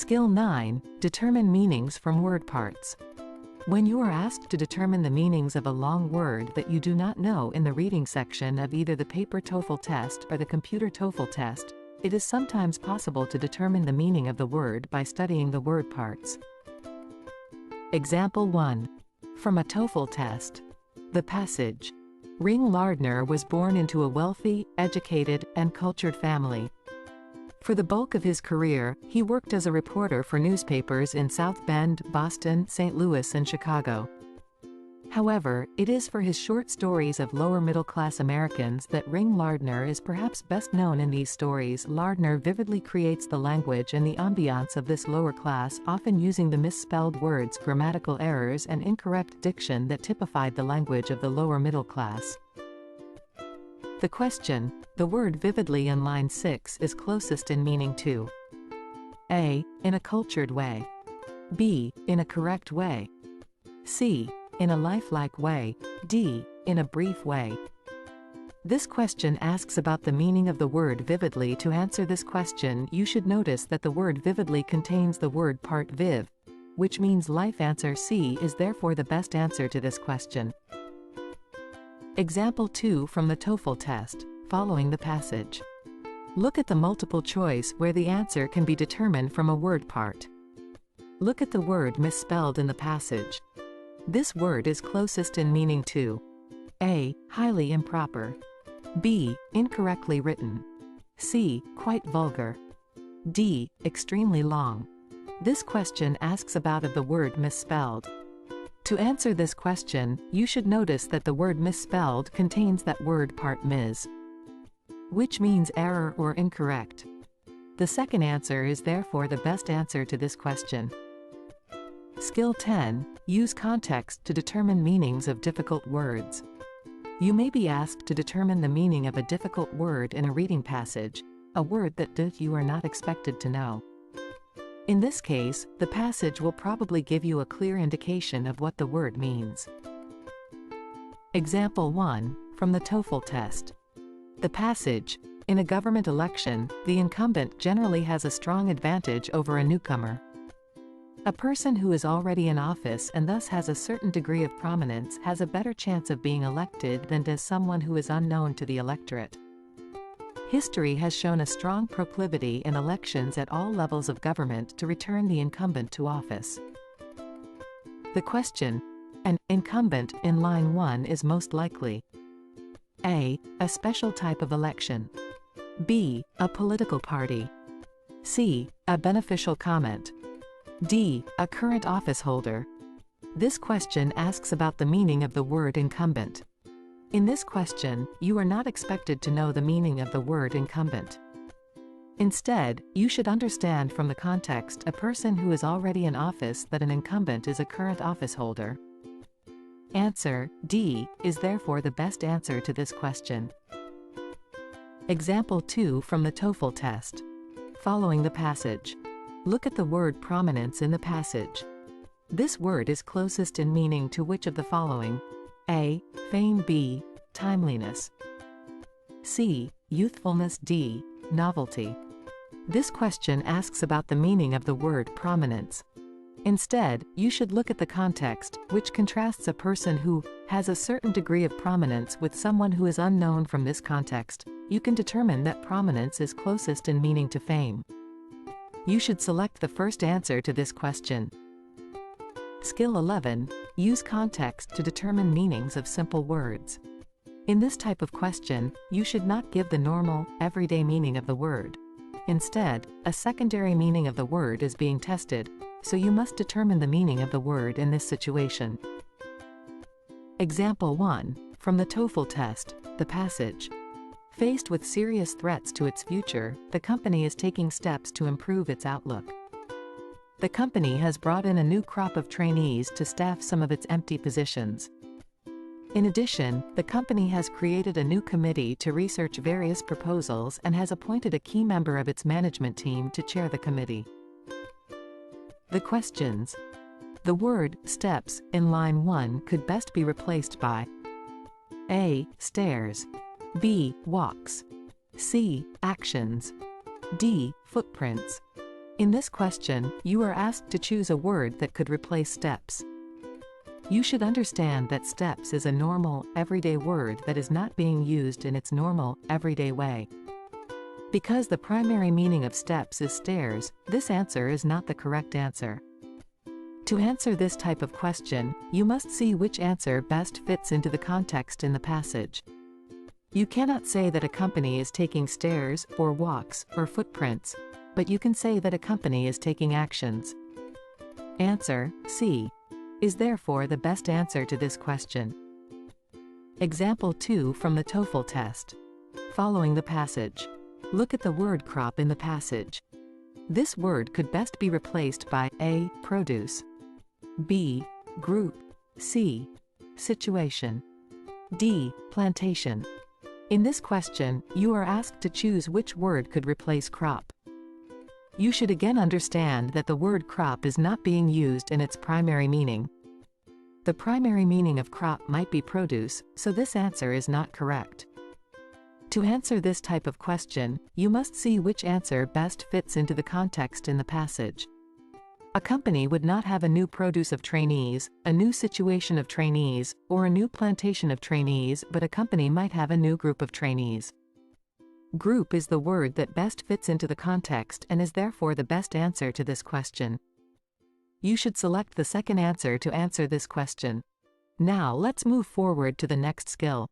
Skill 9. Determine meanings from word parts. When you are asked to determine the meanings of a long word that you do not know in the reading section of either the paper TOEFL test or the computer TOEFL test, it is sometimes possible to determine the meaning of the word by studying the word parts. Example 1. From a TOEFL test. The passage. Ring Lardner was born into a wealthy, educated, and cultured family. For the bulk of his career, he worked as a reporter for newspapers in South Bend, Boston, St. Louis, and Chicago. However, it is for his short stories of lower-middle-class Americans that Ring Lardner is perhaps best known. In these stories, Lardner vividly creates the language and the ambiance of this lower class, often using the misspelled words, grammatical errors, and incorrect diction that typified the language of the lower middle class. The question, the word vividly in line 6 is closest in meaning to A. In a cultured way. B. In a correct way. C. In a lifelike way. D. In a brief way. This question asks about the meaning of the word vividly. To answer this question, you should notice that the word vividly contains the word part viv, which means life. Answer C is therefore the best answer to this question. Example 2 from the TOEFL test, following the passage. Look at the multiple choice where the answer can be determined from a word part. Look at the word misspelled in the passage. This word is closest in meaning to A. Highly improper. B. Incorrectly written. C. Quite vulgar. D. Extremely long. This question asks about of the word misspelled. To answer this question, you should notice that the word misspelled contains that word part mis, which means error or incorrect. The second answer is therefore the best answer to this question. Skill 10. Use context to determine meanings of difficult words. You may be asked to determine the meaning of a difficult word in a reading passage, a word that you are not expected to know. In this case, the passage will probably give you a clear indication of what the word means. Example 1, from the TOEFL test. The passage. In a government election, the incumbent generally has a strong advantage over a newcomer. A person who is already in office and thus has a certain degree of prominence has a better chance of being elected than does someone who is unknown to the electorate. History has shown a strong proclivity in elections at all levels of government to return the incumbent to office. The question, an incumbent in line 1 is most likely A. A special type of election. B. A political party. C. A beneficial comment. D. A current office holder. This question asks about the meaning of the word incumbent. In this question, you are not expected to know the meaning of the word incumbent. Instead, you should understand from the context a person who is already in office that an incumbent is a current office holder. Answer D is therefore the best answer to this question. Example 2 from the TOEFL test. Following the passage. Look at the word prominence in the passage. This word is closest in meaning to which of the following? A. Fame. B. Timeliness. C. Youthfulness. D. Novelty. This question asks about the meaning of the word prominence. Instead, you should look at the context, which contrasts a person who has a certain degree of prominence with someone who is unknown. From this context, you can determine that prominence is closest in meaning to fame. You should select the first answer to this question. Skill 11. Use context to determine meanings of simple words. In this type of question, you should not give the normal, everyday meaning of the word. Instead, a secondary meaning of the word is being tested, so you must determine the meaning of the word in this situation. Example 1, from the TOEFL test, the passage. Faced with serious threats to its future, the company is taking steps to improve its outlook. The company has brought in a new crop of trainees to staff some of its empty positions. In addition, the company has created a new committee to research various proposals and has appointed a key member of its management team to chair the committee. The questions. The word steps in line 1 could best be replaced by A. Stairs. B. Walks. C. Actions. D. Footprints. In this question, you are asked to choose a word that could replace steps. You should understand that steps is a normal, everyday word that is not being used in its normal, everyday way. Because the primary meaning of steps is stairs, this answer is not the correct answer. To answer this type of question, you must see which answer best fits into the context in the passage. You cannot say that a company is taking stairs, or walks, or footprints, but you can say that a company is taking actions. Answer, C, is therefore the best answer to this question. Example 2 from the TOEFL test. Following the passage. Look at the word crop in the passage. This word could best be replaced by A. Produce, B. Group, C. Situation, D. Plantation. In this question, you are asked to choose which word could replace crop. You should again understand that the word crop is not being used in its primary meaning. The primary meaning of crop might be produce, so this answer is not correct. To answer this type of question, you must see which answer best fits into the context in the passage. A company would not have a new produce of trainees, a new situation of trainees, or a new plantation of trainees, but a company might have a new group of trainees. Group is the word that best fits into the context and is therefore the best answer to this question. You should select the second answer to answer this question. Now let's move forward to the next skill.